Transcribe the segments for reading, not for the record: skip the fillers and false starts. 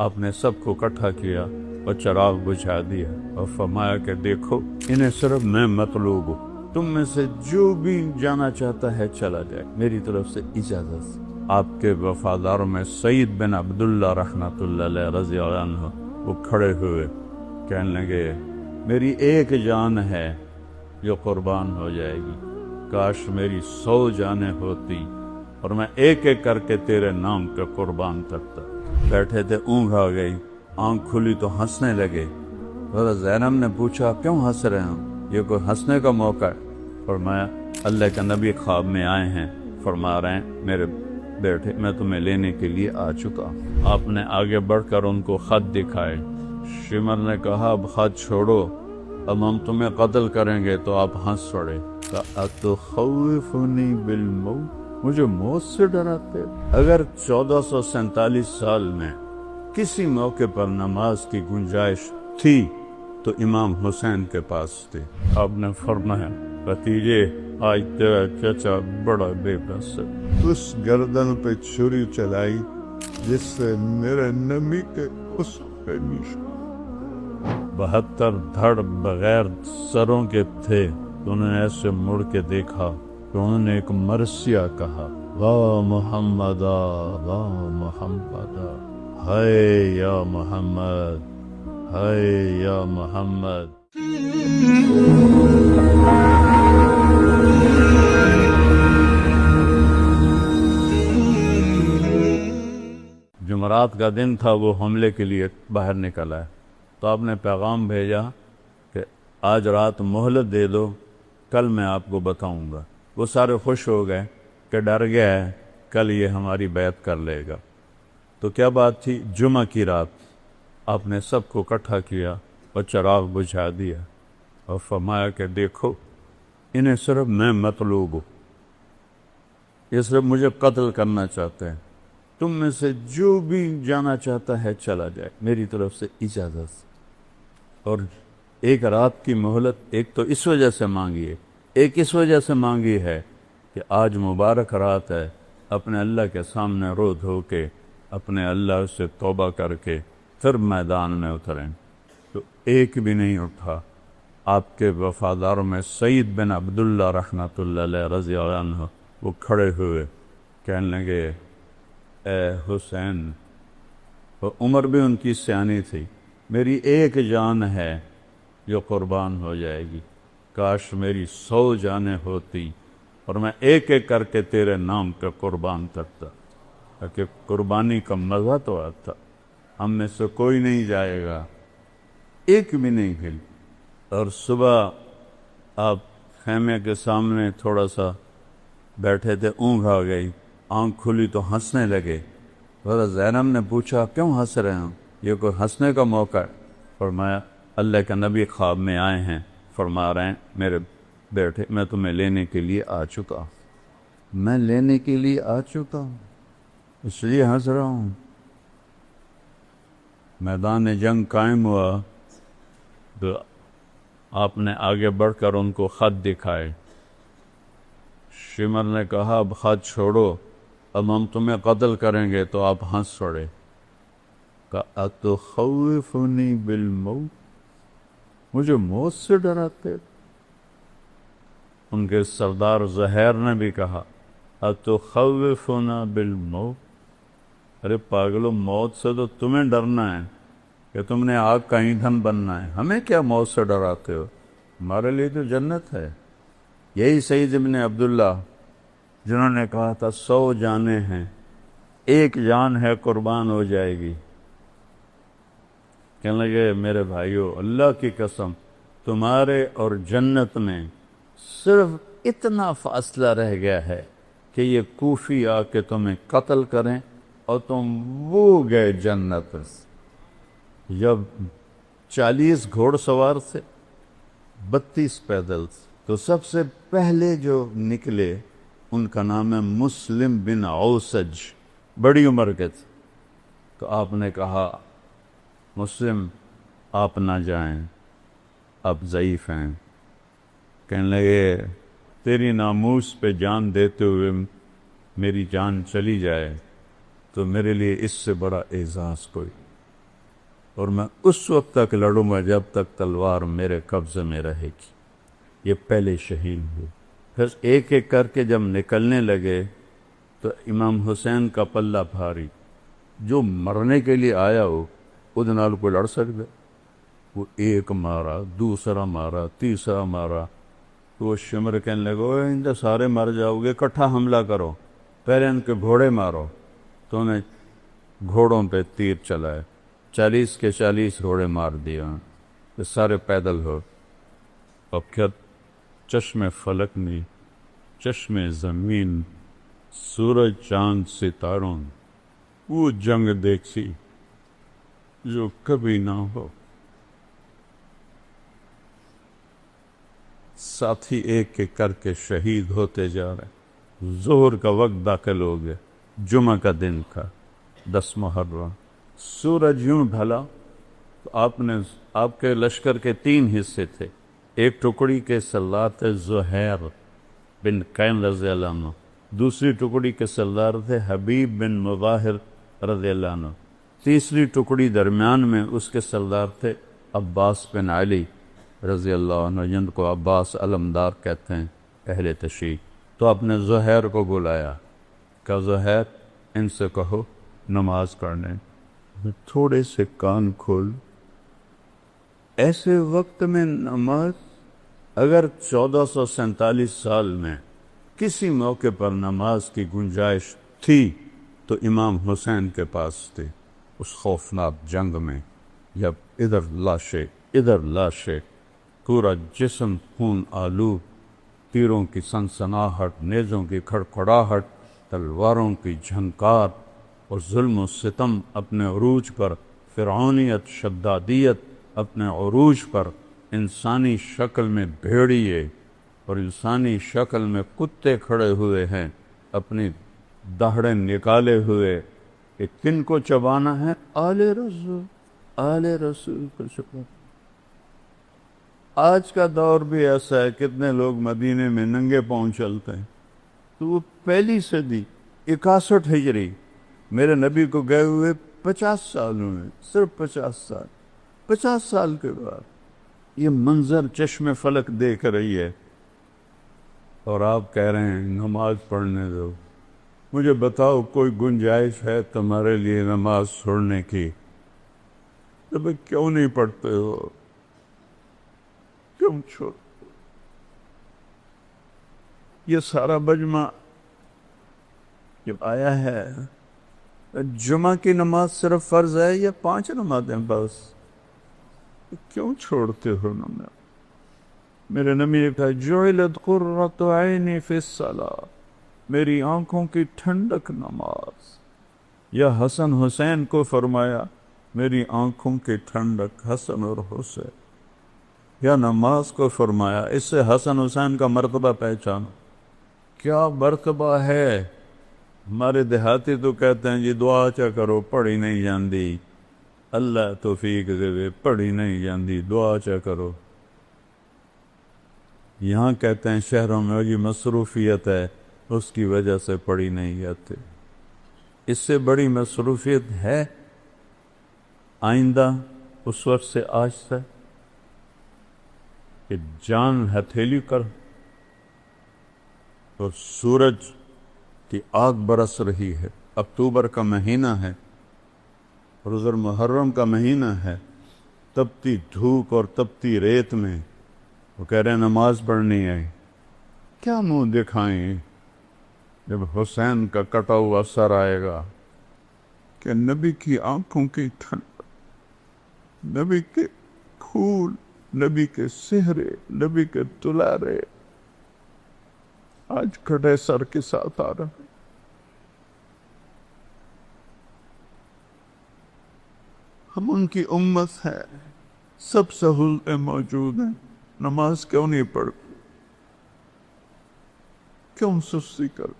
آپ نے سب کو اکٹھا کیا اور چراغ بجھا دیا اور فرمایا کہ دیکھو انہیں صرف میں مطلوب ہوں، تم میں سے جو بھی جانا چاہتا ہے چلا جائے، میری طرف سے اجازت۔ آپ کے وفاداروں میں سعید بن عبداللہ رحمۃ اللہ علیہ رضی اللہ عنہ وہ کھڑے ہوئے کہنے لگے میری ایک جان ہے جو قربان ہو جائے گی، کاش میری 100 جانیں ہوتی اور میں ایک ایک کر کے تیرے نام کا قربان کرتا۔ بیٹھے تھے، اونگ آ گئی، آنکھ کھلی تو ہنسنے لگے۔ حضرت زینب نے پوچھا کیوں ہنس رہے ہیں، یہ کوئی ہنسنے کا موقع ہے؟ فرمایا اللہ کا نبی خواب میں آئے ہیں، فرما رہے ہیں میرے بیٹے میں تمہیں لینے کے لیے آ چکا۔ آپ نے آگے بڑھ کر ان کو خط دکھائے۔ شمر نے کہا اب خط چھوڑو، اب ہم تمہیں قتل کریں گے، تو آپ ہنس پڑے۔ اتخوفنی بالموت، مجھے موت سے ڈراتے؟ اگر 1447 سال میں کسی موقع پر نماز کی گنجائش تھی تو امام حسین کے پاس تھی۔ آپ نے فرمایا بھتیجے آج تیرا چچا بڑا بے بس ہے، اس گردن پہ چھری چلائی جس سے میرے نبی کے اس پہ نشان 72 دھڑ بغیر سروں کے تھے۔ تو انہوں نے ایسے مڑ کے دیکھا تو انہوں نے ایک مرثیہ کہا وا محمد وا محمد، ہائے یا محمد، ہائے یا محمد۔ جمعرات کا دن تھا، وہ حملے کے لیے باہر نکلا ہے، تو آپ نے پیغام بھیجا کہ آج رات مہلت دے دو، کل میں آپ کو بتاؤں گا۔ وہ سارے خوش ہو گئے کہ ڈر گیا ہے کل یہ ہماری بیعت کر لے گا۔ تو کیا بات تھی؟ جمعہ کی رات آپ نے سب کو اکٹھا کیا اور چراغ بجھا دیا اور فرمایا کہ دیکھو انہیں صرف میں مطلوب ہوں، یہ صرف مجھے قتل کرنا چاہتے ہیں، تم میں سے جو بھی جانا چاہتا ہے چلا جائے، میری طرف سے اجازت۔ اور ایک رات کی مہلت ایک تو اس وجہ سے مانگی ہے، ایک اس وجہ سے مانگی ہے کہ آج مبارک رات ہے، اپنے اللہ کے سامنے رو دھو کے اپنے اللہ سے توبہ کر کے پھر میدان میں اتریں۔ تو ایک بھی نہیں اٹھا۔ آپ کے وفاداروں میں سعید بن عبداللہ رحمۃ اللہ علیہ رضی اللہ عنہ وہ کھڑے ہوئے کہنے لگے اے حسین، اور عمر بھی ان کی سیانی تھی، میری ایک جان ہے جو قربان ہو جائے گی، کاش میری 100 جانیں ہوتی اور میں ایک ایک کر کے تیرے نام کا قربان کرتا، تاکہ قربانی کا مزہ تو آتا۔ ہم میں سے کوئی نہیں جائے گا، ایک بھی نہیں ہل۔ اور صبح آپ خیمے کے سامنے تھوڑا سا بیٹھے تھے، اونگ آ گئی، آنکھ کھلی تو ہنسنے لگے۔ حضرت زینب نے پوچھا کیوں ہنس رہے ہیں، یہ کوئی ہنسنے کا موقع ہے؟ فرمایا اللہ کا نبی خواب میں آئے ہیں، فرما رہے ہیں میرے بیٹے میں تمہیں لینے کے لیے آ چکا۔ میں لینے کے لیے آ چکا ہوں، اس لیے ہنس رہا ہوں۔ میدان جنگ قائم ہوا تو آپ نے آگے بڑھ کر ان کو خط دکھائے۔ شمر نے کہا اب خط چھوڑو، اب ہم تمہیں قتل کریں گے، تو آپ ہنس پڑے۔ اتخوفنی بالموت، مجھے موت سے ڈراتے؟ ان کے سردار زہیر نے بھی کہا اتخوفنا بالموت، ارے پاگلو، موت سے تو تمہیں ڈرنا ہے کہ تم نے آگ کا ایندھن بننا ہے، ہمیں کیا موت سے ڈراتے ہو، ہمارے لیے تو جنت ہے۔ یہی سعید ابن عبداللہ جنہوں نے کہا تھا 100 جانیں ہیں، ایک جان ہے قربان ہو جائے گی، کہنے لگے میرے بھائیو اللہ کی قسم تمہارے اور جنت میں صرف اتنا فاصلہ رہ گیا ہے کہ یہ کوفی آ کے تمہیں قتل کریں اور تم وہ گئے جنت۔ جب 40 گھوڑ سوار تھے، 32 پیدل تھے، تو سب سے پہلے جو نکلے ان کا نام ہے مسلم بن اوسج، بڑی عمر کے تھے۔ تو آپ نے کہا مسلم آپ نہ جائیں، آپ ضعیف ہیں۔ کہنے لگے تیری ناموس پہ جان دیتے ہوئے میری جان چلی جائے تو میرے لیے اس سے بڑا اعزاز کوئی۔ اور میں اس وقت تک لڑوں گا جب تک تلوار میرے قبضے میں رہے گی۔ یہ پہلے شہید ہوئے۔ پھر ایک ایک کر کے جب نکلنے لگے تو امام حسین کا پلہ بھاری، جو مرنے کے لیے آیا ہو وہ نال کوئی لڑ سکتا؟ وہ ایک مارا، دوسرا مارا، تیسرا مارا، تو وہ شمر کہنے لگا ان کے سارے مر جاؤ گے، اکٹھا حملہ کرو، پہلے ان کے گھوڑے مارو۔ تو انہیں گھوڑوں پہ تیر چلائے، 40 کے 40 گھوڑے مار دیا، یہ سارے پیدل ہو۔ اب کیا چشم فلک میں، چشم زمین، سورج چاند ستاروں، وہ جنگ دیکھی جو کبھی نہ ہو۔ ساتھی ایک ایک کر کے شہید ہوتے جا رہے۔ ظہر کا وقت داخل ہو گیا، جمعہ کا دن تھا، 10 محرم۔ سورج یوں ڈھلا تو آپ کے لشکر کے 3 حصے تھے۔ ایک ٹکڑی کے سردار تھے زہیر بن قین رضی اللہ عنہ، دوسری ٹکڑی کے سردار تھے حبیب بن مظاہر رضی اللہ عنہ، تیسری ٹکڑی درمیان میں اس کے سردار تھے عباس بن علی رضی اللہ عنہ، جن کو عباس علمدار کہتے ہیں اہل تشیع۔ تو آپ نے زہیر کو بلایا، کہ زہیر ان سے کہو نماز پڑھنے۔ تھوڑے سے کان کھول، ایسے وقت میں نماز، اگر 1447 سال میں کسی موقع پر نماز کی گنجائش تھی تو امام حسین کے پاس تھی۔ اس خوفناک جنگ میں جب ادھر لاشیں، پورا جسم خون آلود، تیروں کی سنسناہٹ، نیزوں کی کھڑکھڑاہٹ، تلواروں کی جھنکار اور ظلم و ستم اپنے عروج پر، فرعونیت، شدادیت اپنے عروج پر، انسانی شکل میں بھیڑیے اور انسانی شکل میں کتے کھڑے ہوئے ہیں، اپنی دہڑیں نکالے ہوئے کہ کن کو چبانا ہے؟ آل رسول کو چبانا۔ آج کا دور بھی ایسا ہے، کتنے لوگ مدینے میں ننگے پاؤں چلتے ہیں۔ تو وہ پہلی صدی 61 ہجری، میرے نبی کو گئے ہوئے 50 سال ہوئے، صرف 50 سال کے بعد یہ منظر چشم فلک دیکھ رہی ہے، اور آپ کہہ رہے ہیں نماز پڑھنے دو۔ مجھے بتاؤ کوئی گنجائش ہے تمہارے لیے نماز چھوڑنے کی؟ تو کیوں نہیں پڑھتے ہو؟ کیوں چھوڑ؟ یہ سارا مجمع جب آیا ہے، جمعہ کی نماز صرف فرض ہے یا 5 نمازیں بس؟ کیوں چھوڑتے ہو نماز؟ میرے نبی نے کہا جعلت قرۃ عینی فی الصلاۃ، میری آنکھوں کی ٹھنڈک نماز۔ یا حسن حسین کو فرمایا میری آنکھوں کی ٹھنڈک حسن اور حسین، یا نماز کو فرمایا۔ اس سے حسن حسین کا مرتبہ پہچانو، کیا مرتبہ ہے۔ ہمارے دیہاتی تو کہتے ہیں جی دعا چا کرو، پڑھی نہیں جاندی، اللہ توفیق دے، پڑھی نہیں جاندی، دعا چا کرو۔ یہاں کہتے ہیں شہروں میں جی مصروفیت ہے، اس کی وجہ سے پڑھی نہیں جاتے۔ اس سے بڑی مصروفیت ہے آئندہ اس وقت سے آج تک کہ جان ہتھیلی کر اور سورج کی آگ برس رہی ہے، اکتوبر کا مہینہ ہے، روزہ محرم کا مہینہ ہے، تپتی دھوپ اور تپتی ریت میں وہ کہہ رہے ہیں نماز پڑھنی ہے۔ کیا منہ دکھائیں جب حسین کا کٹا ہوا سر آئے گا کہ نبی کی آنکھوں کی ٹھنڈک، نبی کے پھول، نبی کے سہرے، نبی کے دلارے آج کٹے سر کے ساتھ آ رہے ہیں۔ ہم ان کی امت ہے، سب سہولتیں موجود ہیں، نماز کیوں نہیں پڑھتے؟ کیوں سستی کر؟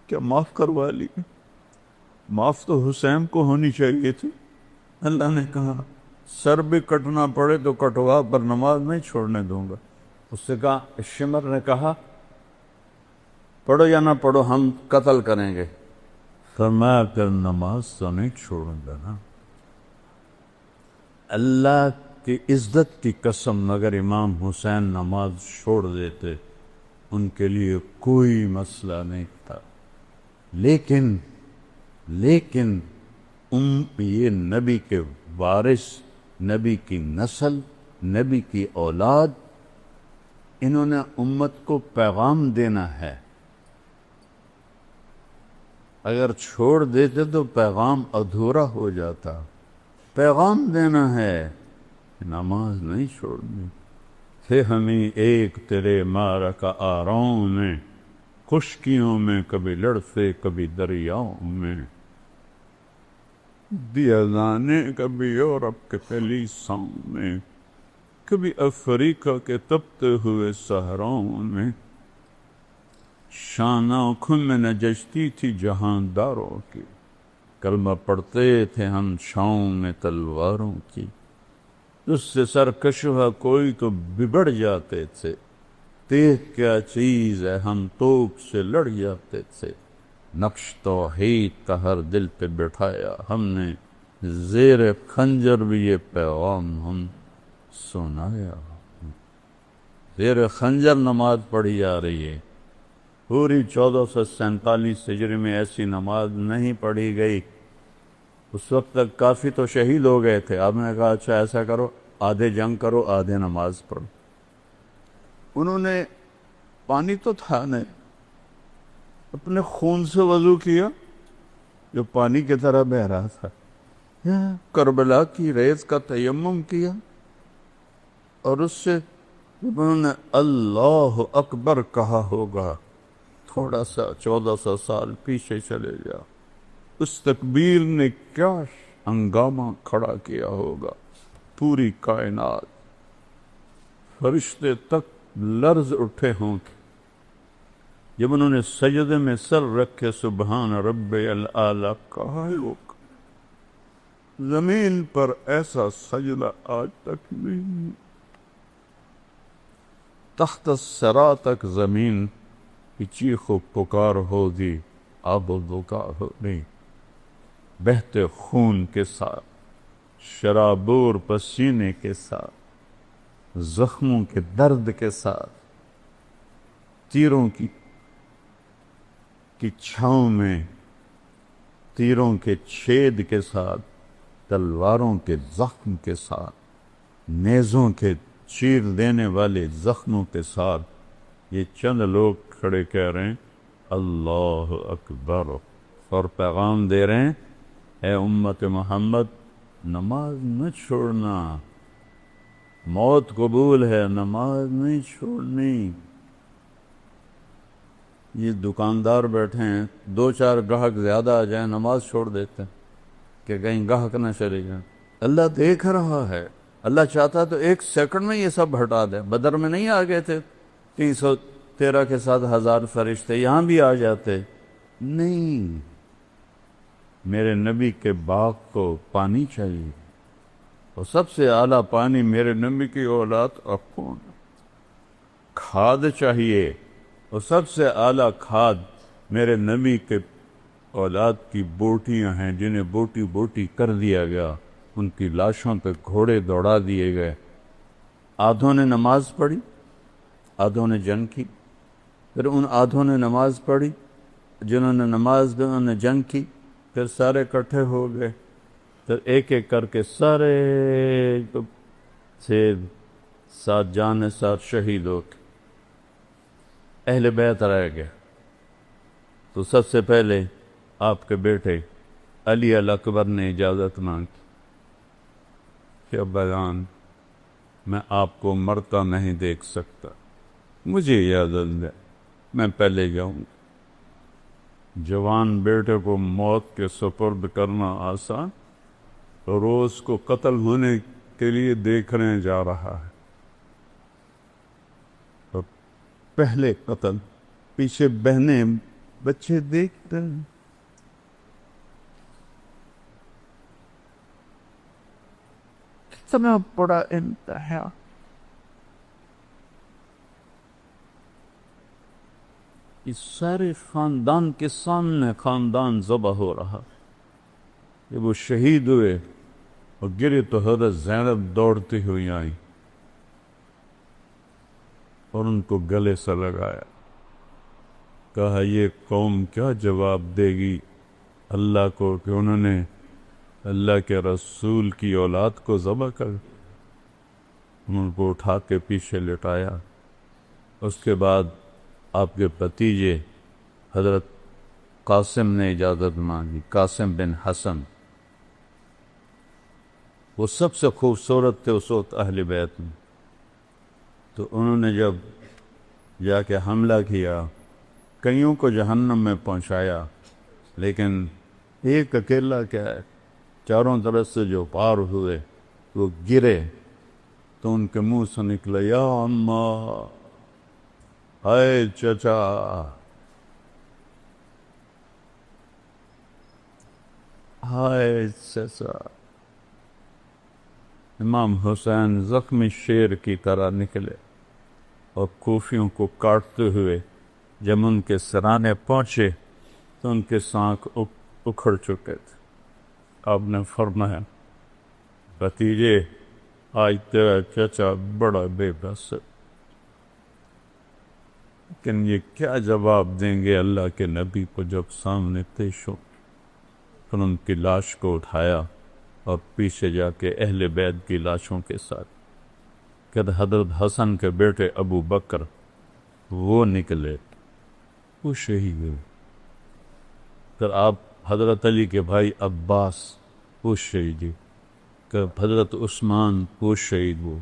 کیا معاف کروا لی؟ معاف تو حسین کو ہونی چاہیے تھی۔ اللہ نے کہا سر بھی کٹنا پڑے تو کٹوا، پر نماز نہیں چھوڑنے دوں گا۔ اس سے کہا، شمر نے کہا پڑھو یا نہ پڑھو ہم قتل کریں گے۔ فرمایا پھر نماز تو نہیں چھوڑوں گا نا۔ اللہ کی عزت کی قسم اگر امام حسین نماز چھوڑ دیتے ان کے لیے کوئی مسئلہ نہیں تھا، لیکن یہ نبی کے وارث، نبی کی نسل، نبی کی اولاد، انہوں نے امت کو پیغام دینا ہے، اگر چھوڑ دیتے تو پیغام ادھورا ہو جاتا، پیغام دینا ہے، نماز نہیں چھوڑنی۔ تھے ہمیں ایک تیرے معرکہ آراؤں میں، خشکیوں میں کبھی لڑتے کبھی دریاؤں میں، دیا دانے کبھی یورپ کے کلیساؤں میں، کبھی افریقہ کے تپتے ہوئے صحراؤں میں، شان آنکھوں میں نجشتی تھی جہانداروں کی، کلمہ پڑھتے تھے ہم چھاؤں میں تلواروں کی، اس سے سرکشہ کوئی تو بگڑ جاتے تھے، تیغ کیا چیز ہے ہم توپ سے لڑ جاتے تھے، نقش توحید کا ہر دل پہ بٹھایا ہم نے، زیر خنجر بھی یہ پیغام ہم سنایا، زیر خنجر نماز پڑھی جا رہی ہے۔ پوری 1447 ہجری میں ایسی نماز نہیں پڑھی گئی، اس وقت تک کافی تو شہید ہو گئے تھے، آپ نے کہا اچھا ایسا کرو، آدھے جنگ کرو آدھے نماز پڑھو۔ انہوں نے پانی تو تھا نہیں، اپنے خون سے وضو کیا جو پانی کی طرح بہ رہا تھا، کربلا کی ریت کا تیمم کیا، اور اس سے انہوں نے اللہ اکبر کہا ہوگا، تھوڑا سا 1400 سال پیچھے چلے جا، اس تکبیر نے کیا ہنگامہ کھڑا کیا ہوگا، پوری کائنات، فرشتے تک لرز اٹھے ہوں گے جب انہوں نے سجدے میں سر رکھے سبحان رب الاعلی کہا ہوگا۔ زمین پر ایسا سجدہ آج تک نہیں، تحت الثری تک زمین کی چیخ و پکار ہوگی، آب و بکا ہوگی، بہتے خون کے ساتھ، شرابور پسینے کے ساتھ، زخموں کے درد کے ساتھ، تیروں کی چھاؤں میں، تیروں کے چھید کے ساتھ، تلواروں کے زخم کے ساتھ، نیزوں کے چیر دینے والے زخموں کے ساتھ، یہ چند لوگ کھڑے کہہ رہے ہیں اللہ اکبر، اور پیغام دے رہے ہیں اے امت محمد نماز نہ چھوڑنا، موت قبول ہے نماز نہیں چھوڑنی۔ یہ دکاندار بیٹھے ہیں، 2-4 گاہک زیادہ آ جائیں نماز چھوڑ دیتے ہیں کہ کہیں گاہک نہ چلے جائیں۔ اللہ دیکھ رہا ہے، اللہ چاہتا تو 1 سیکنڈ میں یہ سب ہٹا دے۔ بدر میں نہیں آ گئے تھے 313 کے ساتھ 1000 فرشتے، یہاں بھی آ جاتے، نہیں، میرے نبی کے باغ کو پانی چاہیے، اور سب سے اعلیٰ پانی میرے نبی کی اولاد اپون، کھاد چاہیے، اور سب سے اعلیٰ کھاد میرے نبی کے اولاد کی بوٹیاں ہیں جنہیں بوٹی بوٹی کر دیا گیا، ان کی لاشوں پہ گھوڑے دوڑا دیے گئے۔ آدھوں نے نماز پڑھی، آدھوں نے جنگ کی، پھر ان آدھوں نے نماز پڑھی، جنہوں نے نماز انہوں نے جنگ کی، پھر سارے اکٹھے ہو گئے، پھر ایک ایک کر کے سارے سے ساتھ جان ساتھ شہید ہو کے اہل بیت رہ گئے۔ تو سب سے پہلے آپ کے بیٹے علی الاکبر نے اجازت مانگی کہ ابا جان میں آپ کو مرتا نہیں دیکھ سکتا، مجھے اجازت دے، میں پہلے جاؤں گا۔ جوان بیٹے کو موت کے سپرد کرنا آسان، روز کو قتل ہونے کے لیے دیکھنے جا رہا ہے، اور پہلے قتل، پیچھے بہنیں بچے دیکھتے ہیں۔ کتنا بڑا امتحان، اس سارے خاندان کے سامنے خاندان ذبح ہو رہا، جب وہ شہید ہوئے اور گری تو حضرت زینب دوڑتی ہوئی آئیں اور ان کو گلے سے لگایا، کہا یہ قوم کیا جواب دے گی اللہ کو کہ انہوں نے اللہ کے رسول کی اولاد کو ذبح کر؟ ان کو اٹھا کے پیچھے لٹایا۔ اس کے بعد آپ کے بھتیجے حضرت قاسم نے اجازت مانگی، قاسم بن حسن، وہ سب سے خوبصورت تھے اس وقت اہل بیت میں، تو انہوں نے جب جا کے حملہ کیا، کئیوں کو جہنم میں پہنچایا، لیکن ایک اکیلا کیا ہے، چاروں طرف سے جو پار ہوئے وہ گرے تو ان کے منہ سے نکلا یا اماں، ہائے چچا، ہائے چچا۔ امام حسین زخمی شیر کی طرح نکلے اور کوفیوں کو کاٹتے ہوئے جب ان کے سرانے پہنچے تو ان کے سانکھ اکھڑ چکے تھے۔ آپ نے فرمایا بھتیجے آج تیرا چچا بڑا بے بس ہے، لیکن یہ کیا جواب دیں گے اللہ کے نبی کو جب سامنے پیش ہو؟ پھر ان کی لاش کو اٹھایا اور پیچھے جا کے اہل بیت کی لاشوں کے ساتھ کہ حضرت حسن کے بیٹے ابو بکر وہ نکلے، وہ شہید ہوئے، پھر آپ حضرت علی کے بھائی عباس وہ شہید ہوئے، کہ حضرت عثمان وہ شہید ہوئے،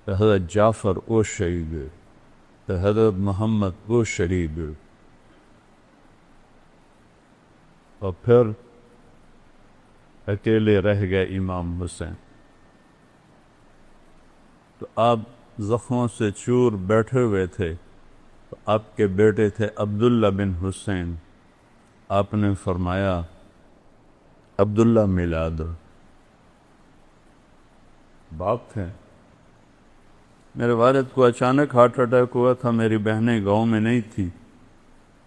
کہ حضرت جعفر وہ شہید ہوئے، کہ حضرت محمد وہ شہید ہوئے، اور پھر اکیلے رہ گئے امام حسین۔ تو آپ زخموں سے چور بیٹھے ہوئے تھے، تو آپ کے بیٹے تھے عبداللہ بن حسین، آپ نے فرمایا عبداللہ ملا دو۔ باپ تھے، میرے والد کو اچانک ہارٹ اٹیک ہوا تھا، میری بہنیں گاؤں میں نہیں تھی،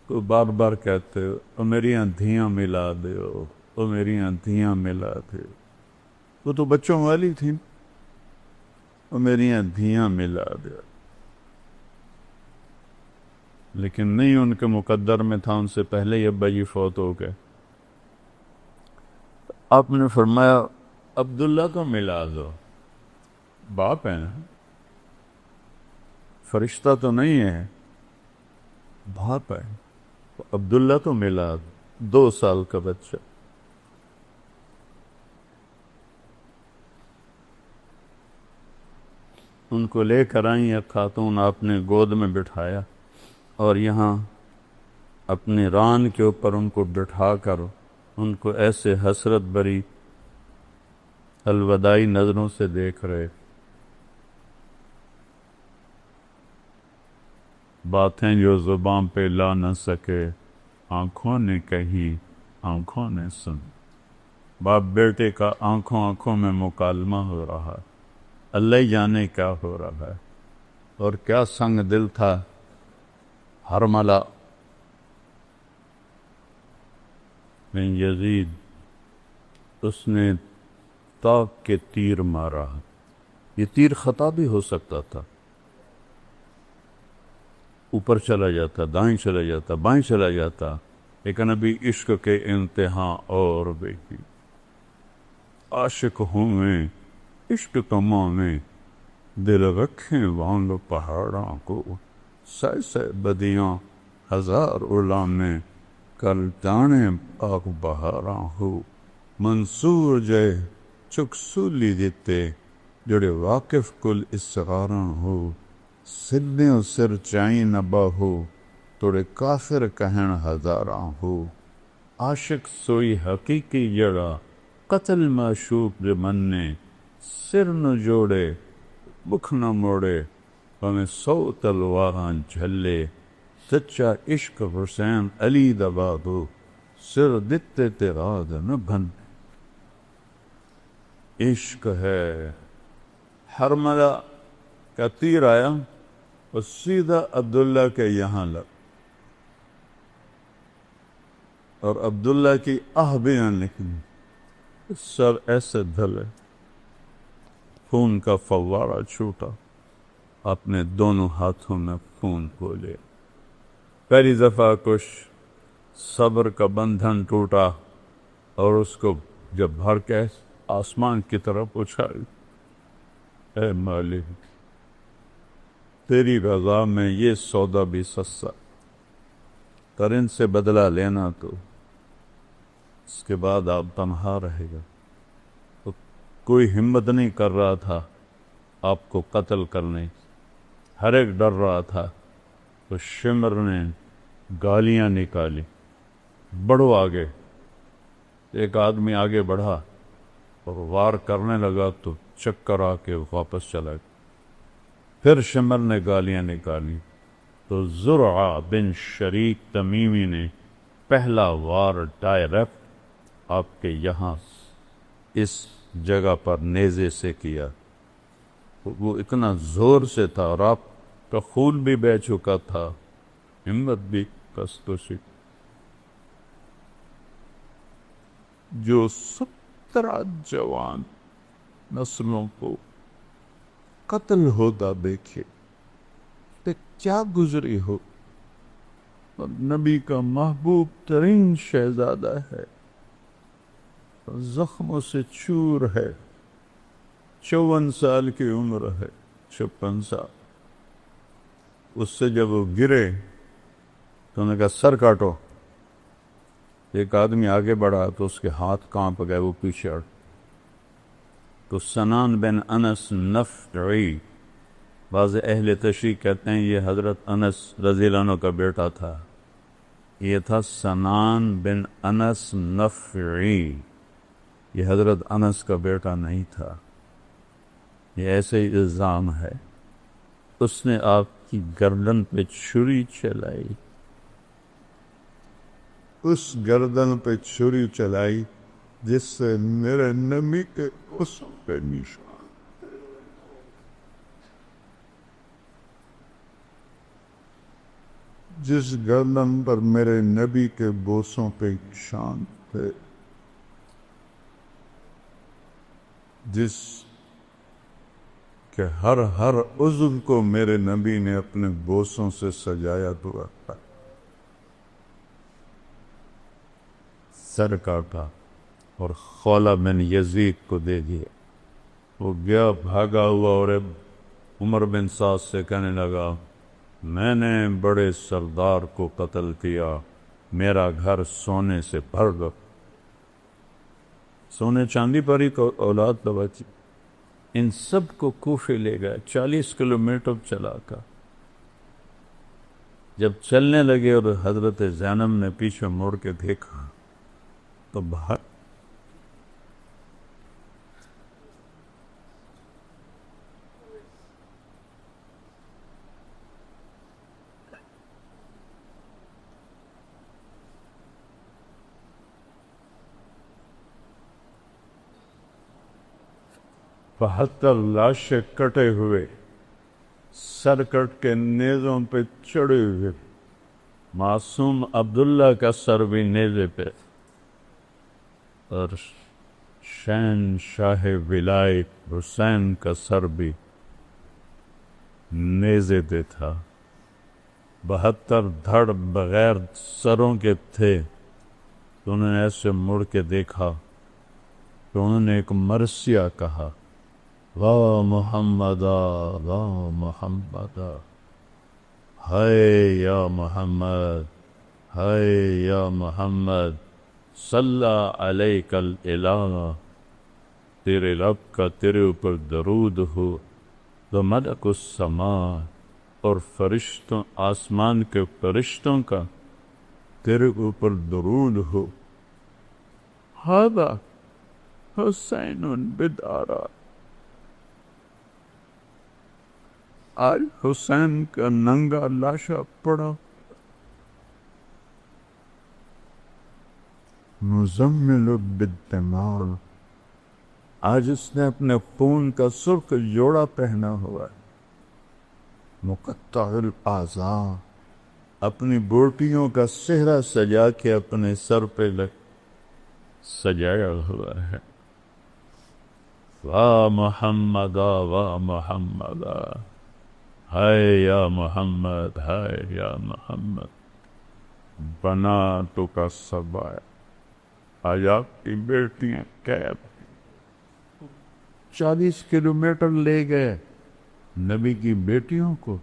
تو بار بار کہتے او میری دھیاں ملا دے، او میری دھیاں ملا دے، وہ تو بچوں والی تھی، او میری دھیاں ملا دے، لیکن نہیں ان کے مقدر میں تھا، ان سے پہلے ہی ابا جی فوت ہو گئے۔ آپ نے فرمایا عبداللہ کو ملا دو، باپ ہے نا، فرشتہ تو نہیں ہے، باپ ہے، عبداللہ کو ملا دو، 2 سال کا بچہ۔ ان کو لے کر آئیں ایک خاتون، آپ نے گود میں بٹھایا اور یہاں اپنے ران کے اوپر ان کو بٹھا کر ان کو ایسے حسرت بری الوداعی نظروں سے دیکھ رہے، باتیں جو زبان پہ لا نہ سکے آنکھوں نے کہی، آنکھوں نے سن۔ باپ بیٹے کا آنکھوں میں مکالمہ ہو رہا، اللہ ہی جانے کیا ہو رہا ہے، اور کیا سنگ دل تھا حرملہ بن یزید، اس نے طاق کے تیر مارا، یہ تیر خطا بھی ہو سکتا تھا، اوپر چلا جاتا، دائیں چلا جاتا، بائیں چلا جاتا، لیکن ابھی عشق کے انتہا اور بھی عاشق ہوں میں عشق کماں میں، دل رکھیں وانگ پہاڑاں کو، سہ سہ بدیاں ہزار علامیں، کل جانے آگ بہاراں ہو، منصور جے چک سولی دیتے، جڑے واقف کل اسغاراں ہو، سدھیں سر چائیں نبا ہو، توڑے کافر کہن ہزاراں ہو، عاشق سوئی حقیقی جڑا، قتل معشوق جمنے، سر نہ جوڑے بکھ نہ موڑے، ہمیں 100 تلواراں جھلے، سچا عشق حسین علی دبادو، سر دتے تیراد نہ بھن۔ عشق ہے، حرملہ کا تیر آیا اور سیدھا عبداللہ کے یہاں لگ، اور عبداللہ کی آہ بھی نہ نکلی، سر ایسے دھلے، خون کا فوارہ چھوٹا، اپنے دونوں ہاتھوں میں خون کو لے۔ پہلی دفعہ کچھ صبر کا بندھن ٹوٹا اور اس کو جب بھر کے آسمان کی طرف اچھال، اے مالک تیری رضا میں یہ سودا بھی سستا، پر ان سے بدلہ لینا تو اس کے بعد آپ تنہا رہے گا۔ تو کوئی ہمت نہیں کر رہا تھا آپ کو قتل کرنے، ہر ایک ڈر رہا تھا۔ تو شمر نے گالیاں نکالی، بڑھو آگے۔ ایک آدمی آگے بڑھا اور وار کرنے لگا تو چکر آ کے واپس چلا گیا۔ پھر شمر نے گالیاں نکالی تو زرعہ بن شریک تمیمی نے پہلا وار ڈائریکٹ آپ کے یہاں اس جگہ پر نیزے سے کیا۔ وہ اتنا زور سے تھا اور آپ کا خون بھی بہہ چکا تھا، ہمت بھی پست و سی۔ جو 17 جوان نسلوں کو قتل ہوتا دیکھے تو کیا گزری ہو۔ اور نبی کا محبوب ترین شہزادہ ہے، زخموں سے چور ہے، 54 سال کی عمر ہے، 56 سال۔ اس سے جب وہ گرے تو انہوں نے کہا سر کاٹو۔ ایک آدمی آگے بڑھا تو اس کے ہاتھ کانپ گئے، وہ پیچھے ہٹ۔ تو سنان بن انس نفعی، بعض اہل تشریح کہتے ہیں یہ حضرت انس رضی اللہ عنہ کا بیٹا تھا، یہ تھا سنان بن انس نفعی، یہ حضرت انس کا بیٹا نہیں تھا، یہ ایسے ہی الزام ہے۔ اس نے آپ کی گردن پہ چھری چلائی، اس گردن پہ چھری چلائی جس سے میرے نبی کے بوسوں پہ نشان، جس گردن پر میرے نبی کے بوسوں پہ نشان تھے، جس کہ ہر عضو کو میرے نبی نے اپنے بوسوں سے سجایا ہوا تھا۔ سر کاٹا اور خولہ بن یزید کو دے دیا۔ وہ گیا بھاگا ہوا اور عمر بن سعد سے کہنے لگا میں نے بڑے سردار کو قتل کیا، میرا گھر سونے سے بھر گیا۔ سونے چاندی پر ہی تو اولاد بچی۔ ان سب کو کوفے لے گئے، 40 کلومیٹر چلا کر۔ جب چلنے لگے اور حضرت زینب نے پیچھے مڑ کے دیکھا تو باہر بہتر لاشیں کٹے ہوئے، سر کٹ کے نیزوں پہ چڑھے ہوئے، معصوم عبداللہ کا سر بھی نیزے پہ، اور شہنشاہ ولایت حسین کا سر بھی نیزے پہ تھا۔ 72 دھڑ بغیر سروں کے تھے۔ تو انہوں نے ایسے مڑ کے دیکھا تو انہوں نے ایک مرثیہ کہا، واہ محمدہ واہ محمدہ، ہائے یا محمد ہائے یا محمد، صلی علیک الالہ، تیرے رب کا تیرے اوپر درود ہو، تو ملک السماء، اور فرشتوں آسمان کے فرشتوں کا تیرے اوپر درود ہو، ھذا حسین بدارا، آج حسین کا ننگا لاشا پڑا، مزمل بالدماء، آج اس نے اپنے خون کا سرخ جوڑا پہنا ہوا ہے، مقطع الاعضاء، اپنی بوٹیوں کا صحرا سجا کے اپنے سر پہ سجایا ہوا ہے، واہ محمد واہ محمد، ہائے یا محمد ہائے یا محمد، بنا تو کا سبایا، آج آپ کی بیٹیاں قید 40 کلومیٹر لے گئے نبی کی بیٹیوں کو.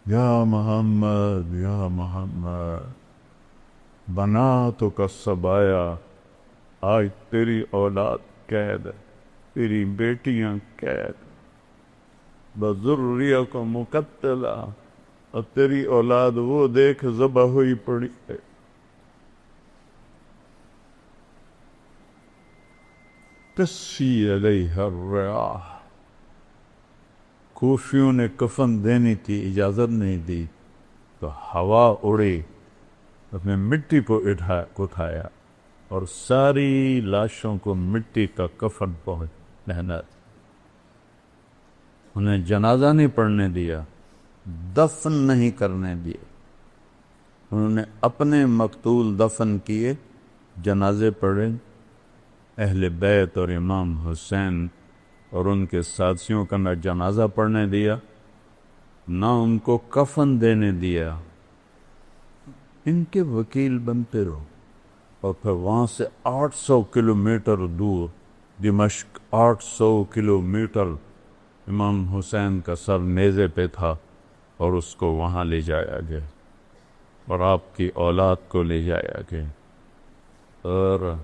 یا محمد یا محمد، بنا تو کا سبایا، آج تیری اولاد قید ہے، تیری بیٹیاں قید، بذریہ کو مقتلہ، اور تیری اولاد وہ دیکھ ذبح ہوئی پڑی ہے. تسی علیہ الریاح، کوفیوں نے کفن دینی تھی، اجازت نہیں دی تو ہوا اڑی، اس نے مٹی کو اٹھایا اور ساری لاشوں کو مٹی کا کفن پہنا، انہیں جنازہ نہیں پڑھنے دیا، دفن نہیں کرنے دیے. انہوں نے اپنے مقتول دفن کیے، جنازے پڑھے، اہل بیت اور امام حسین اور ان کے ساتھیوں کا نہ جنازہ پڑھنے دیا، نہ ان کو کفن دینے دیا. ان کے وکیل بنتے رہو. اور پھر وہاں سے 800 کلومیٹر دور دمشق، 800 کلومیٹر امام حسین کا سر نیزے پہ تھا اور اس کو وہاں لے جایا گیا اور آپ کی اولاد کو لے جایا گیا. اور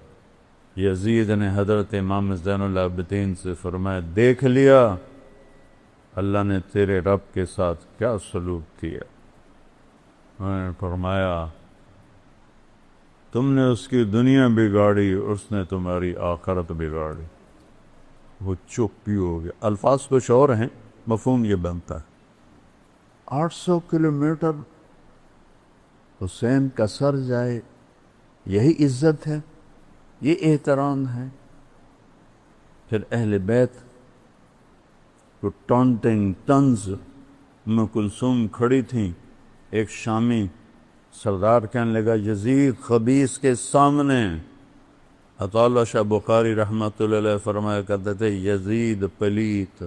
یزید نے حضرت امام زین العابدین سے فرمایا، دیکھ لیا اللہ نے تیرے رب کے ساتھ کیا سلوک کیا. انہوں نے فرمایا، تم نے اس کی دنیا بگاڑی، اس نے تمہاری آخرت بگاڑی. وہ چپ ہی ہو گیا. الفاظ کچھ اور ہیں، مفہوم یہ بنتا ہے. 800 کلومیٹر حسین کا سر جائے، یہی عزت ہے، یہ احترام ہے. پھر اہل بیت کو ٹانٹنگ طنز. ام کلثوم کھڑی تھیں، ایک شامی سردار کہنے لگا، یزید خبیث کے سامنے. عطا اللہ شاہ بخاری رحمۃ اللہ علیہ فرمایا کرتے تھے، یزید پلیت.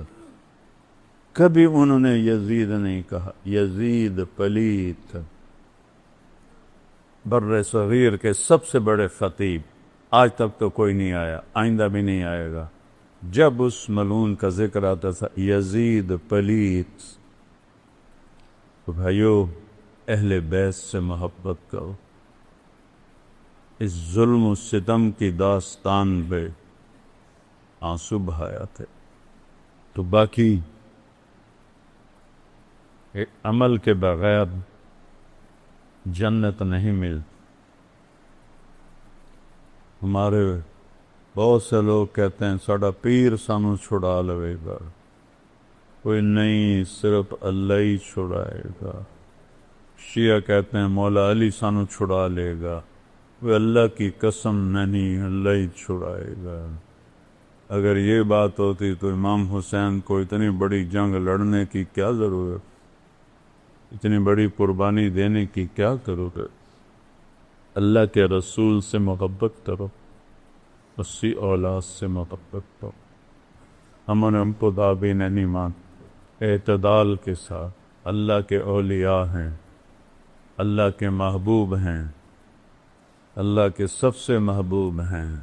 کبھی انہوں نے یزید نہیں کہا، یزید پلیت. بر صغیر کے سب سے بڑے خطیب، آج تک تو کوئی نہیں آیا، آئندہ بھی نہیں آئے گا. جب اس ملعون کا ذکر آتا تھا، یزید پلیت. تو بھائیو، اہل بیت سے محبت کرو. اس ظلم و ستم کی داستان پہ آنسو بہایا تھے. تو باقی عمل کے بغیر جنت نہیں ملتی. ہمارے بہت سے لوگ کہتے ہیں ساڑا پیر سانو چھڑا لوے گا. کوئی نہیں، صرف اللہ ہی چھڑائے گا. شیعہ کہتے ہیں مولا علی سانو چھڑا لے گا. وہ اللہ کی قسم نہیں، اللہ ہی چھڑائے گا. اگر یہ بات ہوتی تو امام حسین کو اتنی بڑی جنگ لڑنے کی کیا ضرورت، اتنی بڑی قربانی دینے کی کیا ضرورت. اللہ کے رسول سے محبت کرو، اسی اولاد سے محبت کرو. امن امپدابی نہیں مان، اعتدال کے ساتھ. اللہ کے اولیاء ہیں، اللہ کے محبوب ہیں، اللہ کے سب سے محبوب ہیں.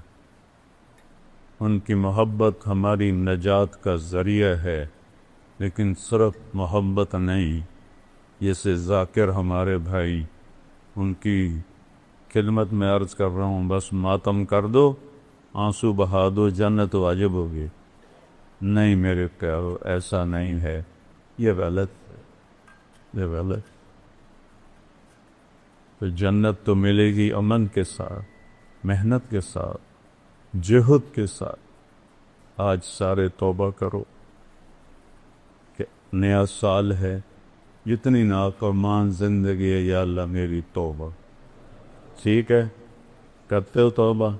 ان کی محبت ہماری نجات کا ذریعہ ہے، لیکن صرف محبت نہیں. جیسے ذاکر ہمارے بھائی، ان کی خدمت میں عرض کر رہا ہوں، بس ماتم کر دو، آنسو بہا دو، جنت واجب ہوگی. نہیں میرے پیارو، ایسا نہیں ہے. یہ غلط ہے، یہ غلط. تو جنت تو ملے گی امن کے ساتھ، محنت کے ساتھ، جہد کے ساتھ. آج سارے توبہ کرو کہ نیا سال ہے، جتنی نافرمان زندگی ہے، یا اللہ میری توبہ. ٹھیک ہے، کرتے ہو توبہ؟